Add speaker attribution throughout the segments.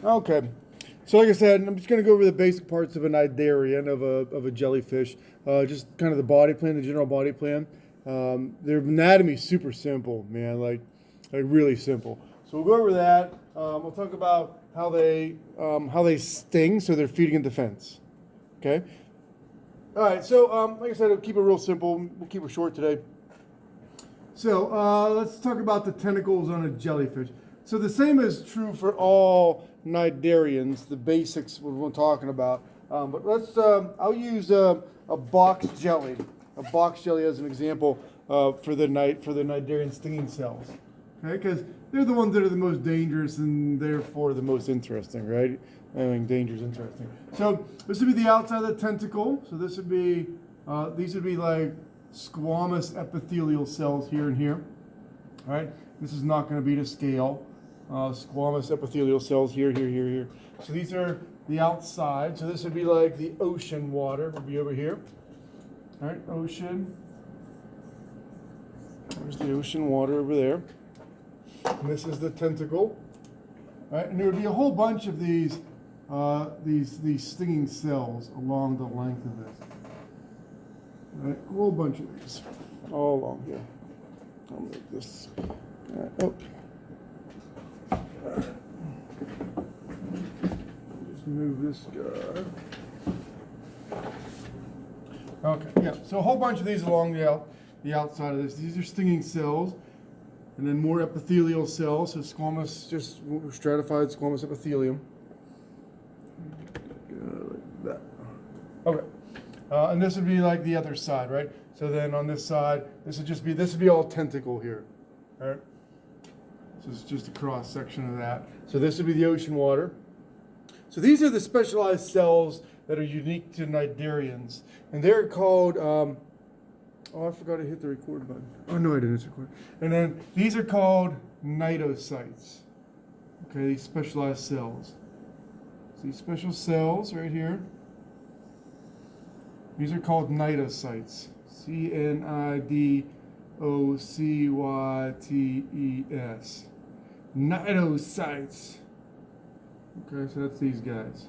Speaker 1: Okay. So like I said, I'm just going to go over the basic parts of a cnidarian, of a jellyfish. Just kind of the body plan, the general body plan. Their anatomy is super simple, man, like really simple. So we'll go over that. We'll talk about how they sting, so they're feeding in defense. Okay. All right. So like I said, I'll keep it real simple. We'll keep it short today. So let's talk about the tentacles on a jellyfish. So the same is true for all cnidarians, the basics we're talking about. But I'll use a box jelly as an example for the cnidarian stinging cells. Okay, because they're the ones that are the most dangerous and therefore the most interesting, right? I mean, danger is interesting. So this would be the outside of the tentacle. So this would be, these would be like squamous epithelial cells here and here. All right, this is not going to be to scale. Squamous epithelial cells here, here, here, here. So these are the outside. So this would be like the ocean water would be over here. All right, ocean. There's the ocean water over there. And this is the tentacle. All right, and there would be a whole bunch of these stinging cells along the length of this. All right, a whole bunch of these all along here. I'll make this. All right, oh. Just move this guy. Okay, yeah. So a whole bunch of these along the outside of this. These are stinging cells, and then more epithelial cells. So squamous, just stratified squamous epithelium. Like that. Okay. And this would be like the other side, right? So then on this side, this would be all tentacle here, all right? So it's just a cross section of that. So this would be the ocean water. So these are the specialized cells that are unique to cnidarians, and they're called. Oh, I forgot to hit the record button. Oh no, I didn't record. And then these are called cnidocytes. Okay, these specialized cells. So these special cells right here. These are called cnidocytes. Cnidocytes. Cnidocytes. Okay, so that's these guys.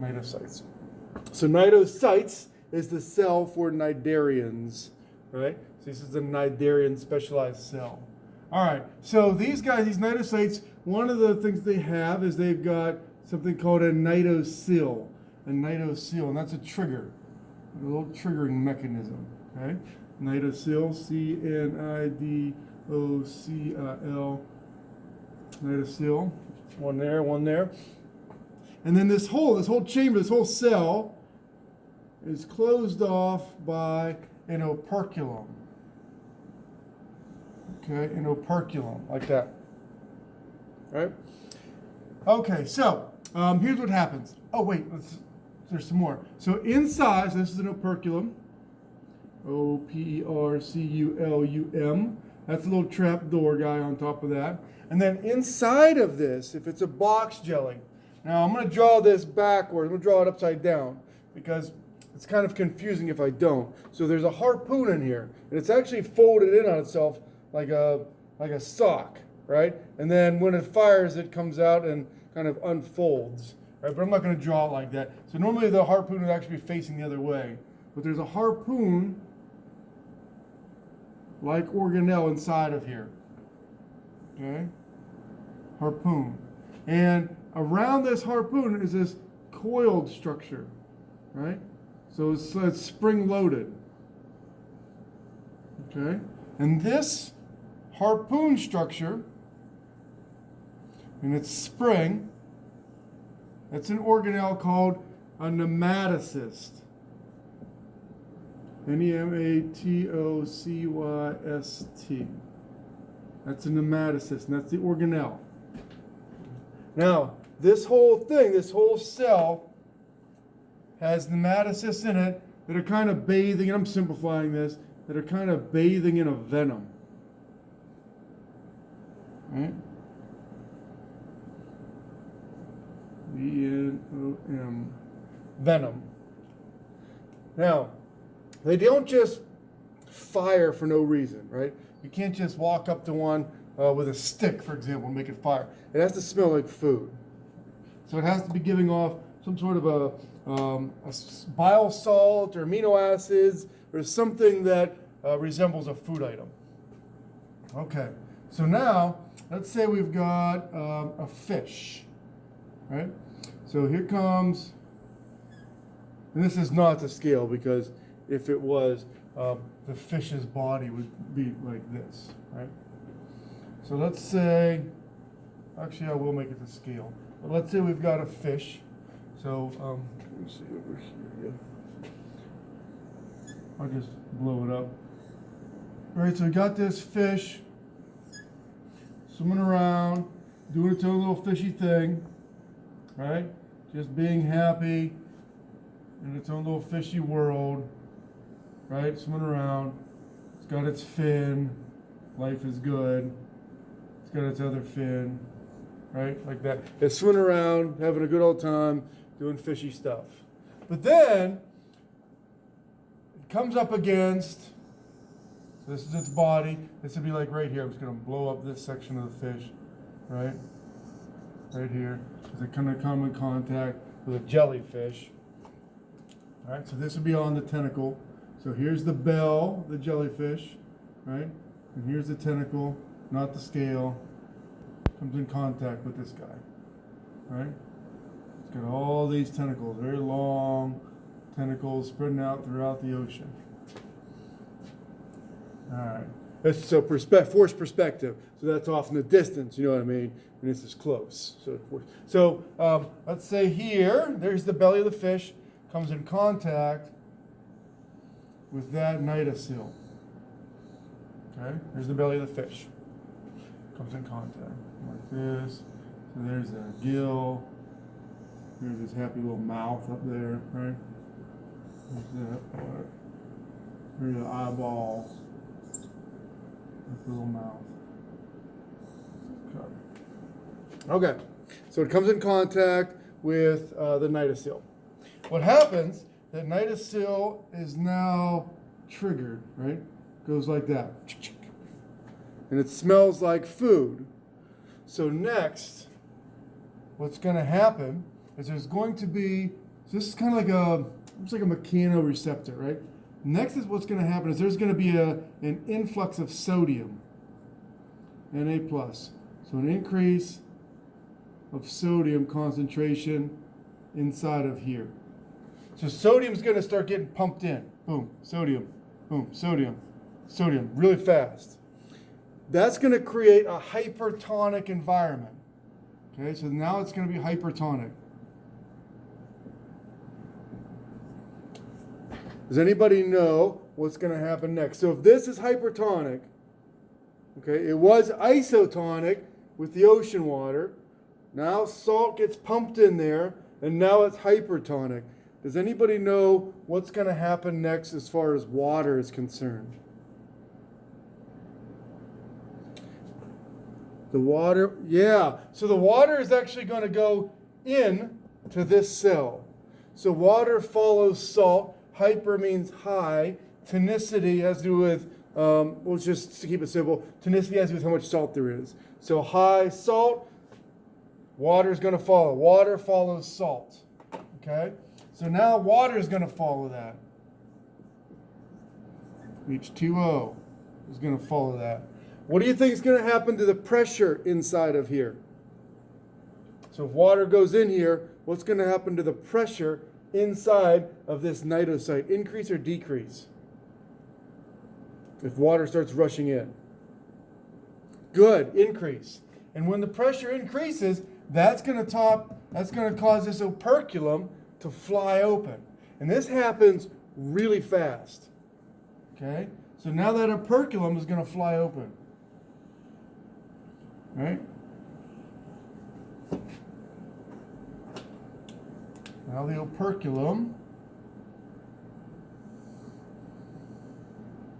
Speaker 1: Cnidocytes. So cnidocytes is the cell for cnidarians, right? So this is the cnidarian specialized cell. All right, so these guys, these cnidocytes, one of the things they have is they've got something called a cnidocyl. And that's a trigger, a little triggering mechanism, okay? Cnidocyl, Cnidocil, cnidocyl, one there. And then this whole chamber, this whole cell is closed off by an operculum. Okay, an operculum, like that. Right? Okay, so here's what happens. Oh, wait, there's some more. So inside, so this is an operculum. Operculum. That's a little trap door guy on top of that. And then inside of this, if it's a box jelly, now I'm going to draw this backwards. I'm going to draw it upside down because it's kind of confusing if I don't. So there's a harpoon in here, and it's actually folded in on itself like a sock, right? And then when it fires, it comes out and kind of unfolds, right? But I'm not going to draw it like that. So normally the harpoon would actually be facing the other way. But there's a harpoon like organelle inside of here, okay? Harpoon. And around this harpoon is this coiled structure, right? So it's spring-loaded, okay? And this harpoon structure, and its spring, that's an organelle called a nematocyst. Nematocyst. That's a nematocyst, and that's the organelle. Now, this whole thing, this whole cell, has nematocysts in it that are kind of bathing, and I'm simplifying this, that are kind of bathing in a venom. Right? V-N-O-M. Venom. Now, they don't just fire for no reason, right? You can't just walk up to one, with a stick, for example, and make it fire. It has to smell like food. So it has to be giving off some sort of a bile salt or amino acids or something that resembles a food item. Okay, so now let's say we've got a fish, right? So here comes, and this is not to scale because if it was, the fish's body would be like this, right? So let's say, actually I will make it to scale. But let's say we've got a fish. So let me see over here. Yeah. I'll just blow it up. All right, so we got this fish swimming around, doing its own little fishy thing, right? Just being happy in its own little fishy world, right? Swimming around. It's got its fin. Life is good. It's got its other fin, right? Like that. It's swimming around, having a good old time, doing fishy stuff. But then it comes up against, so this is its body. This would be like right here. I'm just going to blow up this section of the fish, right? Right here. Because it's going to come in contact with a jellyfish. All right, so this would be on the tentacle. So here's the bell, the jellyfish, right? And here's the tentacle, not the scale. Comes in contact with this guy, right? It's got all these tentacles, very long tentacles spreading out throughout the ocean. All right. That's so forced perspective. So that's off in the distance, you know what I mean? And this is close. So let's say here, there's the belly of the fish, comes in contact with that nidocyle. Okay, there's the belly of the fish. Comes in contact like this. So there's a gill. There's this happy little mouth up there, right? There's that part. There's the eyeballs. That's the little mouth. Okay, so it comes in contact with the nidocyle. What happens, that nidocyle is now triggered, right? Goes like that. And it smells like food. So next, what's going to happen is there's going to be, so this is kind of like it's like a mechanoreceptor, right? Next is what's going to happen is there's going to be an influx of sodium, Na+. So an increase of sodium concentration inside of here. So sodium's going to start getting pumped in. Boom, sodium, sodium, really fast. That's going to create a hypertonic environment. Okay, so now it's going to be hypertonic. Does anybody know what's going to happen next? So if this is hypertonic, okay, it was isotonic with the ocean water. Now salt gets pumped in there, and now it's hypertonic. Does anybody know what's going to happen next as far as water is concerned? The water, yeah. So the water is actually going to go in to this cell. So water follows salt. Hyper means high. Tonicity has to do with, well, just to keep it simple, tonicity has to do with how much salt there is. So high salt, water is going to follow. Water follows salt. Okay? So now water is going to follow that. H2O is going to follow that. What do you think is going to happen to the pressure inside of here? So if water goes in here, what's going to happen to the pressure inside of this nidocyte? Increase or decrease? If water starts rushing in. Good, increase. And when the pressure increases, that's going to cause this operculum to fly open. And this happens really fast. Okay? So now that operculum is going to fly open. Right? Now the operculum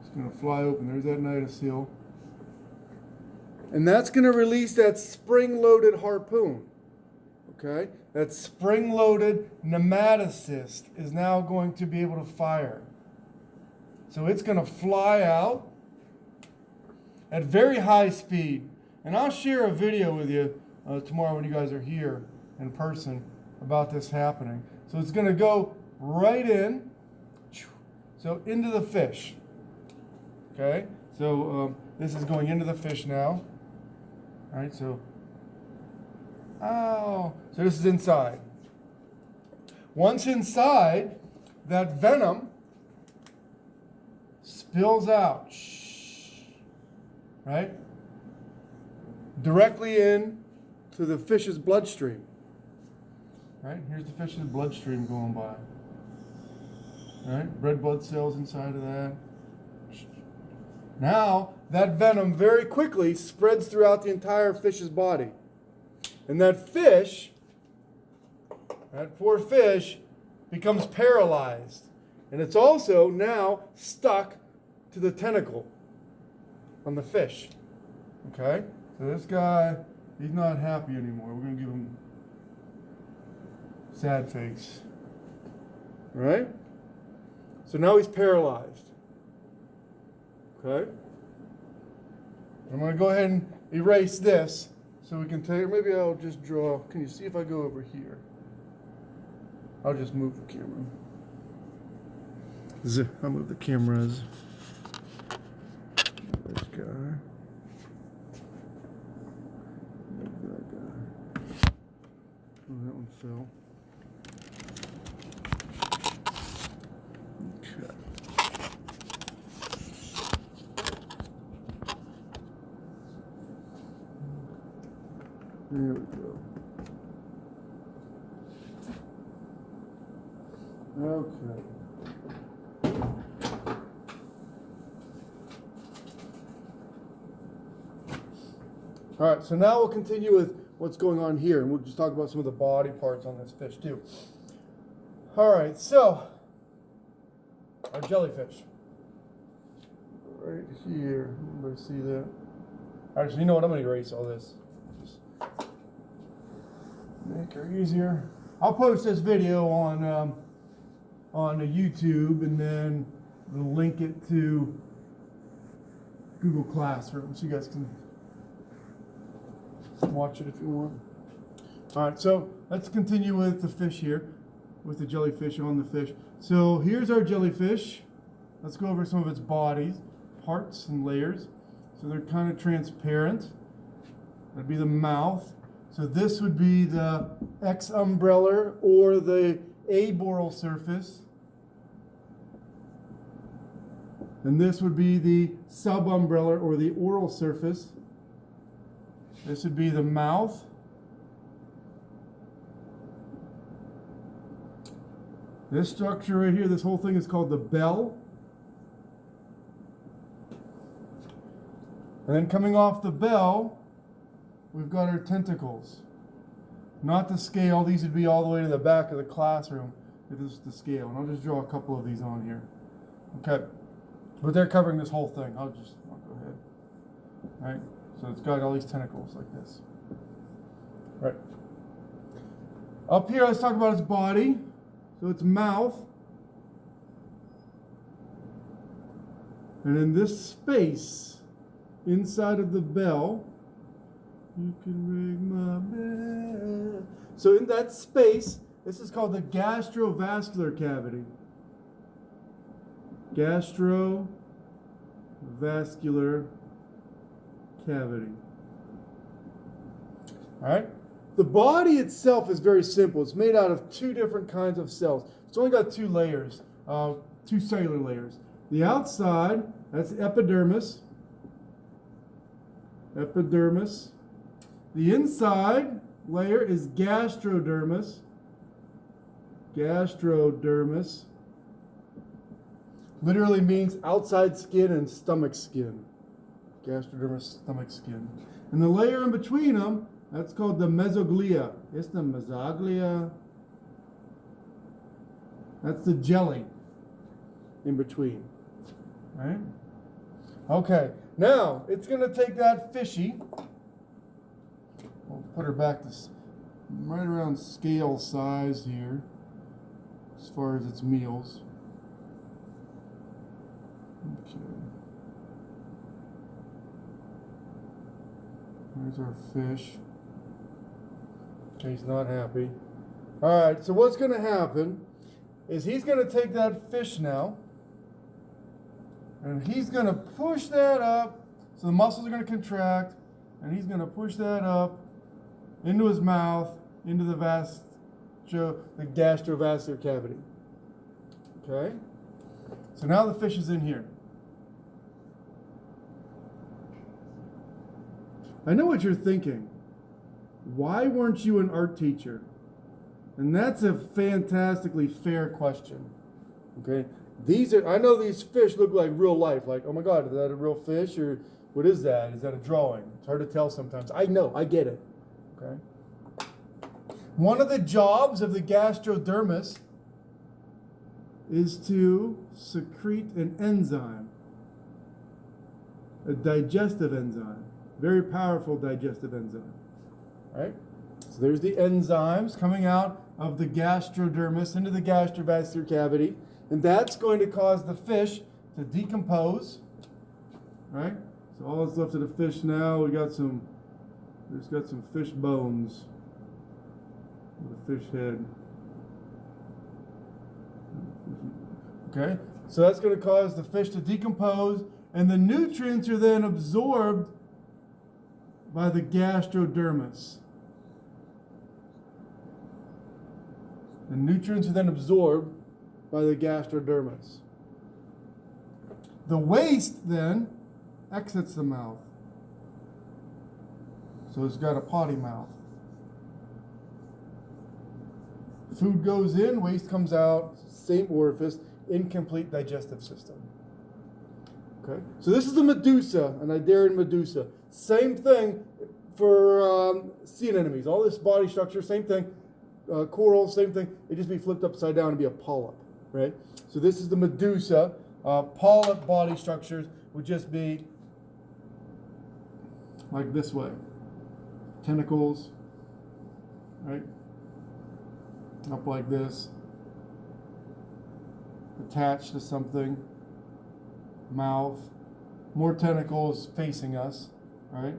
Speaker 1: is going to fly open. There's that nidocyle. And that's going to release that spring-loaded harpoon. Okay? That spring-loaded nematocyst is now going to be able to fire. So it's going to fly out at very high speed. And I'll share a video with you tomorrow when you guys are here in person about this happening. So it's going to go right in, so into the fish. Okay, so this is going into the fish now. All right, so this is inside. Once inside, that venom spills out, right? Directly in to the fish's bloodstream. Right? Here's the fish's bloodstream going by. Right? Red blood cells inside of that. Now, that venom very quickly spreads throughout the entire fish's body. And that fish, that poor fish, becomes paralyzed. And it's also now stuck to the tentacle on the fish. Okay? So this guy, he's not happy anymore. We're going to give him sad face. Right? So now he's paralyzed. Okay? I'm going to go ahead and erase this so we can take, maybe I'll just draw, can you see if I go over here? I'll just move the camera. I'll move the cameras. This guy. That guy. Oh, that one fell. Okay. There we go. Okay. All right, so now we'll continue with what's going on here, and we'll just talk about some of the body parts on this fish too. All right, so our jellyfish. Right here. Everybody see that? Actually, you know what? I'm going to erase all this. Just make it easier. I'll post this video on the YouTube, and then we'll link it to Google Classroom so you guys can watch it if you want. All right, so let's continue with the fish here, with the jellyfish on the fish. So here's our jellyfish. Let's go over some of its bodies, parts and layers. So they're kind of transparent. That'd be the mouth. So this would be the exumbellar or the aboral surface. And this would be the subumbellar or the oral surface. This would be the mouth. This structure right here, this whole thing is called the bell. And then coming off the bell, we've got our tentacles. Not the scale. These would be all the way to the back of the classroom if this is the scale. And I'll just draw a couple of these on here. Okay. But they're covering this whole thing. I'll go ahead. All right. So it's got all these tentacles like this. Right. Up here, let's talk about its body. So its mouth. And in this space inside of the bell, you can ring my bell. So in that space, this is called the gastrovascular cavity. Gastrovascular cavity. All right. The body itself is very simple. It's made out of two different kinds of cells. It's only got two layers, two cellular layers. The outside, that's epidermis. Epidermis. The inside layer is gastrodermis. Gastrodermis. Literally means outside skin and stomach skin. Gastrodermis, stomach skin. And the layer in between them, that's called the mesoglia. It's the mesoglia. That's the jelly in between. Right? Okay. Now, it's going to take that fishy. We'll put her back to right around scale size here as far as its meals. Okay. There's our fish. Okay, he's not happy. All right, so what's going to happen is he's going to take that fish now, and he's going to push that up, so the muscles are going to contract, and he's going to push that up into his mouth, into the gastrovascular cavity. Okay? So now the fish is in here. I know what you're thinking. Why weren't you an art teacher? And that's a fantastically fair question. Okay? I know these fish look like real life. Like, oh my God, is that a real fish? Or what is that? Is that a drawing? It's hard to tell sometimes. I know, I get it. Okay? One of the jobs of the gastrodermis is to secrete an enzyme, a digestive enzyme, very powerful digestive enzyme. Right? So there's the enzymes coming out of the gastrodermis into the gastrovascular cavity, and that's going to cause the fish to decompose. Right? So all that's left of the fish now, there's got some fish bones with a fish head. Okay? So that's going to cause the fish to decompose, and the nutrients are then absorbed by the gastrodermis. The nutrients are then absorbed by the gastrodermis. The waste then exits the mouth. So it's got a potty mouth. Food goes in, waste comes out, same orifice, incomplete digestive system. Okay, so this is the medusa, an Cnidarian medusa. Same thing for sea anemones. All this body structure, same thing. Coral, same thing. It'd just be flipped upside down and be a polyp, right? So this is the medusa. Polyp body structures would just be like this way. Tentacles, right? Up like this. Attached to something. Mouth. More tentacles facing us, right?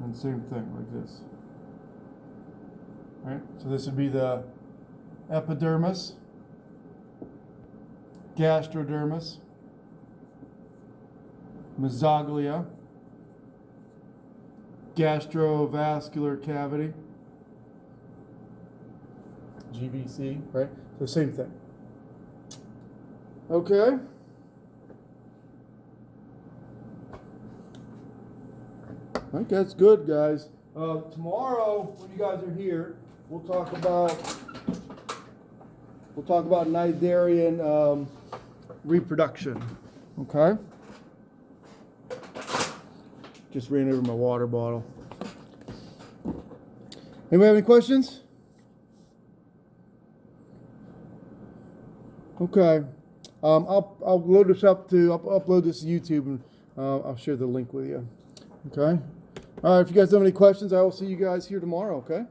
Speaker 1: And same thing, like this. Right? So this would be the epidermis, gastrodermis, mesoglea, gastrovascular cavity, GVC, right? So same thing. Okay. I think that's good, guys. Tomorrow, when you guys are here, we'll talk about Cnidarian reproduction. Okay. Just ran over my water bottle. Anybody have any questions? Okay. I'll load this up I'll upload this to YouTube, and I'll share the link with you. Okay. All right. If you guys have any questions, I will see you guys here tomorrow. Okay.